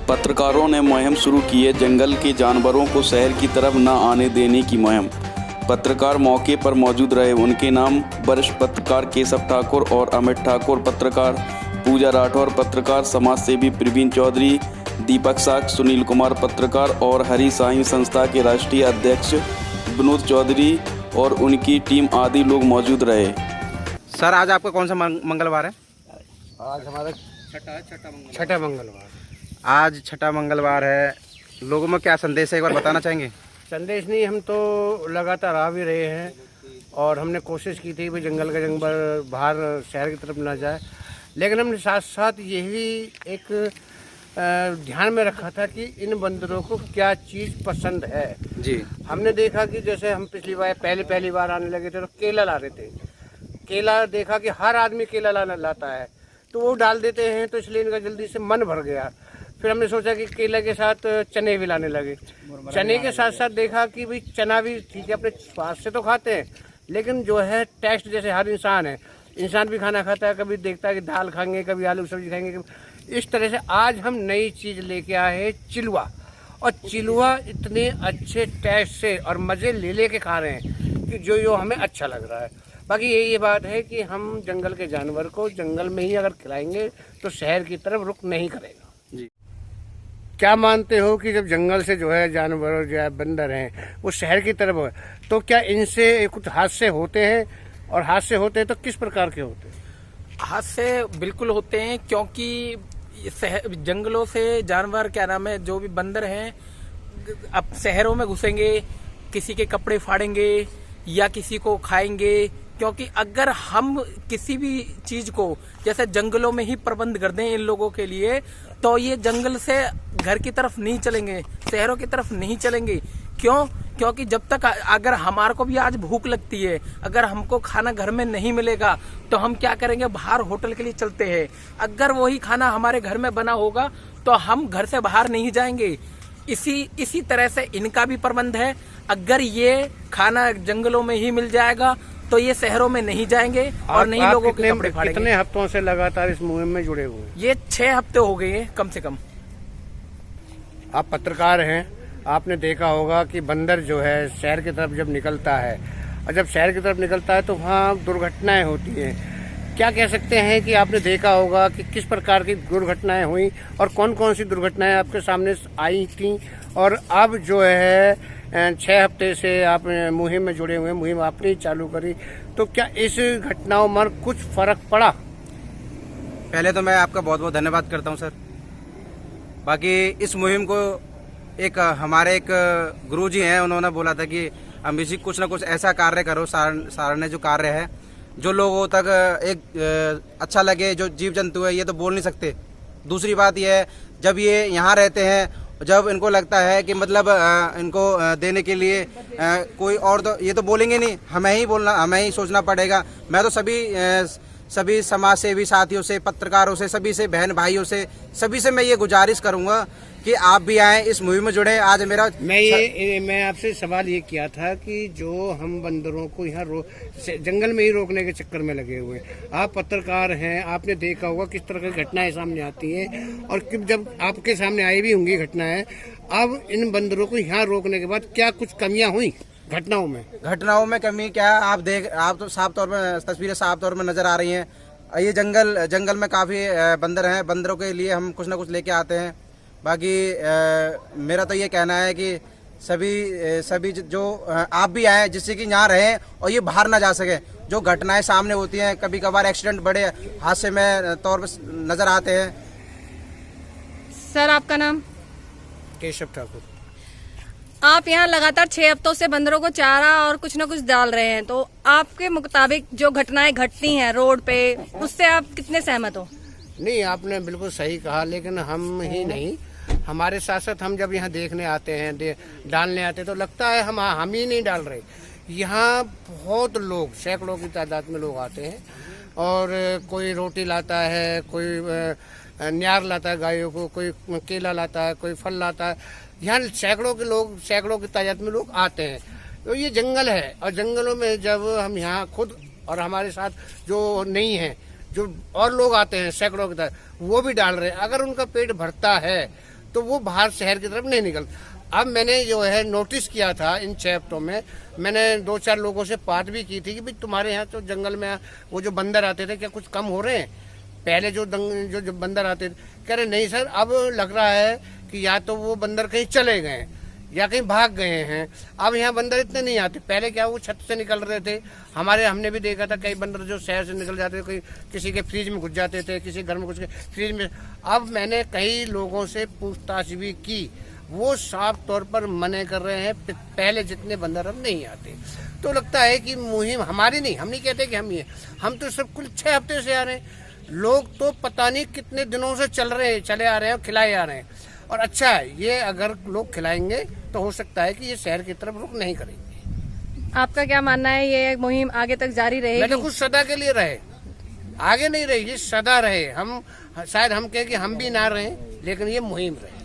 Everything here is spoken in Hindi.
पत्रकारों ने मुहिम शुरू की है जंगल के जानवरों को शहर की तरफ न आने देने की मुहिम। पत्रकार मौके पर मौजूद रहे। उनके नाम वरिष्ठ पत्रकार केशव ठाकुर और अमित ठाकुर, पत्रकार पूजा राठौर, पत्रकार समाज सेवी प्रवीण चौधरी, दीपक साख, सुनील कुमार पत्रकार और हरि साईं संस्था के राष्ट्रीय अध्यक्ष विनोद चौधरी और उनकी टीम आदि लोग मौजूद रहे। सर, आज आपका कौन सा मंगलवार है? आज हमारा छठा मंगलवार। आज छठा मंगलवार है। लोगों में क्या संदेश है, एक बार बताना चाहेंगे? संदेश नहीं, हम तो लगातार आ भी रहे हैं और हमने कोशिश की थी कि जंगल का जंगल बाहर शहर की तरफ ना जाए, लेकिन हमने साथ साथ यही एक ध्यान में रखा था कि इन बंदरों को क्या चीज़ पसंद है जी। हमने देखा कि जैसे हम पिछली बार पहली बार आने लगे थे तो केला ला रहे थे। केला देखा कि हर आदमी केला लाता है तो वो डाल देते हैं, तो इसलिए इनका जल्दी से मन भर गया। फिर हमने सोचा कि केला के साथ चने भी लाने लगे। चने के साथ साथ देखा कि भाई चना भी ठीक है, अपने स्वाद से तो खाते हैं, लेकिन जो है टेस्ट, जैसे हर इंसान भी खाना खाता है, कभी देखता है कि दाल खाएंगे, कभी आलू की सब्जी खाएंगे। इस तरह से आज हम नई चीज़ लेके आए हैं, चिलुआ। और चिलुआ इतने अच्छे टेस्ट से और मज़े ले के खा रहे हैं कि जो हमें अच्छा लग रहा है। बाकी ये बात है कि हम जंगल के जानवर को जंगल में ही अगर खिलाएंगे तो शहर की तरफ रुख नहीं करेगा जी। क्या मानते हो कि जब जंगल से जो है जानवर जो है बंदर हैं वो शहर की तरफ है, तो क्या इनसे कुछ हादसे होते हैं? और हादसे होते हैं तो किस प्रकार के होते हैं? हादसे बिल्कुल होते हैं, क्योंकि जंगलों से जानवर, क्या नाम है, जो भी बंदर हैं, अब शहरों में घुसेंगे, किसी के कपड़े फाड़ेंगे या किसी को खाएंगे। क्योंकि अगर हम किसी भी चीज को जैसे जंगलों में ही प्रबंध कर दें इन लोगों के लिए, तो ये जंगल से घर की तरफ नहीं चलेंगे, शहरों की तरफ नहीं चलेंगे। क्यों? क्योंकि जब तक अगर हमारे को भी आज भूख लगती है, अगर हमको खाना घर में नहीं मिलेगा तो हम क्या करेंगे? बाहर होटल के लिए चलते हैं। अगर वही खाना हमारे घर में बना होगा तो हम घर से बाहर नहीं जाएंगे। इसी तरह से इनका भी प्रबंध है। अगर ये खाना जंगलों में ही मिल जाएगा तो ये शहरों में नहीं जाएंगे और नहीं लोगों के कपड़े फाड़ेंगे। कितने हफ्तों से लगातार इस मुहिम में जुड़े हुए हैं? ये 6 हफ्ते हो गए हैं कम से कम। आप पत्रकार हैं, आपने देखा होगा कि बंदर जो है शहर की तरफ जब निकलता है, और जब शहर की तरफ निकलता है तो वहाँ दुर्घटनाएं होती हैं। क्या कह सकते हैं कि आपने देखा होगा कि किस प्रकार की दुर्घटनाएं हुई और कौन कौन सी दुर्घटनाएं आपके सामने आई थी? और अब जो है 6 हफ्ते से आप मुहिम में जुड़े हुए हैं, मुहिम आपने ही चालू करी, तो क्या इस घटनाओं में कुछ फर्क पड़ा? पहले तो मैं आपका बहुत बहुत धन्यवाद करता हूं सर। बाकी इस मुहिम को हमारे एक गुरुजी हैं, उन्होंने बोला था कि अमित जी कुछ ना कुछ ऐसा कार्य करो, सारण जो कार्य है जो लोगों तक एक अच्छा लगे। जो जीव जंतु है ये तो बोल नहीं सकते। दूसरी बात ये है, जब ये यहाँ रहते हैं, जब इनको लगता है कि मतलब इनको देने के लिए कोई और, तो ये तो बोलेंगे नहीं, हमें ही सोचना पड़ेगा। मैं तो सभी समाज सेवी साथियों से, पत्रकारों से, सभी से, बहन भाइयों से, सभी से मैं ये गुजारिश करूंगा कि आप भी आएं, इस मुहिम में जुड़े। आज मेरा मैं आपसे सवाल ये किया था कि जो हम बंदरों को यहाँ जंगल में ही रोकने के चक्कर में लगे हुए, आप पत्रकार हैं, आपने देखा होगा किस तरह की घटनाएं सामने आती हैं और जब आपके सामने आई भी होंगी घटनाएं, अब इन बंदरों को यहाँ रोकने के बाद क्या कुछ कमियां हुई घटनाओं में कमी क्या? आप तो साफ तौर पर तस्वीरें साफ तौर में नजर आ रही हैं। ये जंगल में काफी बंदर हैं। बंदरों के लिए हम कुछ ना कुछ लेके आते हैं। बाकी मेरा तो ये कहना है कि सभी जो आप भी आए, जिससे कि यहाँ रहें और ये बाहर ना जा सके। जो घटनाएं सामने होती हैं, कभी कभार एक्सीडेंट बड़े हादसे में तौर पर नजर आते हैं। सर, आपका नाम? केशव ठाकुर। आप यहाँ लगातार 6 हफ्तों से बंदरों को चारा और कुछ न कुछ डाल रहे हैं, तो आपके मुताबिक जो घटनाएं घटती हैं रोड पे, उससे आप कितने सहमत हो? नहीं, आपने बिल्कुल सही कहा, लेकिन हम ही नहीं, हमारे साथ साथ हम जब यहाँ देखने आते हैं, डालने आते हैं, तो लगता है हम ही नहीं डाल रहे। यहाँ बहुत लोग, सैकड़ों की तादाद में लोग आते हैं और कोई रोटी लाता है, कोई न्यार लाता है गायों को, कोई केला लाता है, कोई फल लाता है। यहाँ सैकड़ों की तादाद में लोग आते हैं। तो ये जंगल है और जंगलों में जब हम यहाँ खुद और हमारे साथ जो नहीं है, जो और लोग आते हैं सैकड़ों की तादाद, वो भी डाल रहे हैं। अगर उनका पेट भरता है तो वो बाहर शहर की तरफ नहीं निकल। अब मैंने जो है नोटिस किया था इन 6 हफ्तों में, मैंने 2-4 लोगों से बात भी की थी कि भाई तुम्हारे यहाँ तो जंगल में वो जो बंदर आते थे क्या कुछ कम हो रहे हैं? पहले जो बंदर आते थे, कह रहे नहीं सर, अब लग रहा है कि या तो वो बंदर कहीं चले गए या कहीं भाग गए हैं, अब यहाँ बंदर इतने नहीं आते। पहले क्या वो छत से निकल रहे थे, हमने भी देखा था कई बंदर जो शहर से निकल जाते थे, कोई किसी के फ्रिज में घुस जाते थे, किसी घर में घुस के फ्रिज में। अब मैंने कई लोगों से पूछताछ भी की, वो साफ तौर पर मना कर रहे हैं, पहले जितने बंदर अब नहीं आते। तो लगता है कि मुहिम हमारी नहीं, हम नहीं कहते कि हम ही हैं, हम तो सब कुल 6 हफ्ते से आ रहे हैं, लोग तो पता नहीं कितने दिनों से चले आ रहे हैं और खिलाए आ रहे हैं। और अच्छा है ये, अगर लोग खिलाएंगे तो हो सकता है कि ये शहर की तरफ रुख नहीं करेंगे। आपका क्या मानना है, ये मुहिम आगे तक जारी रहेगी? मैंने कुछ सदा के लिए रहे, आगे नहीं रहे, ये सदा रहे। हम शायद हम कहें कि हम भी ना रहें, लेकिन ये मुहिम रहे।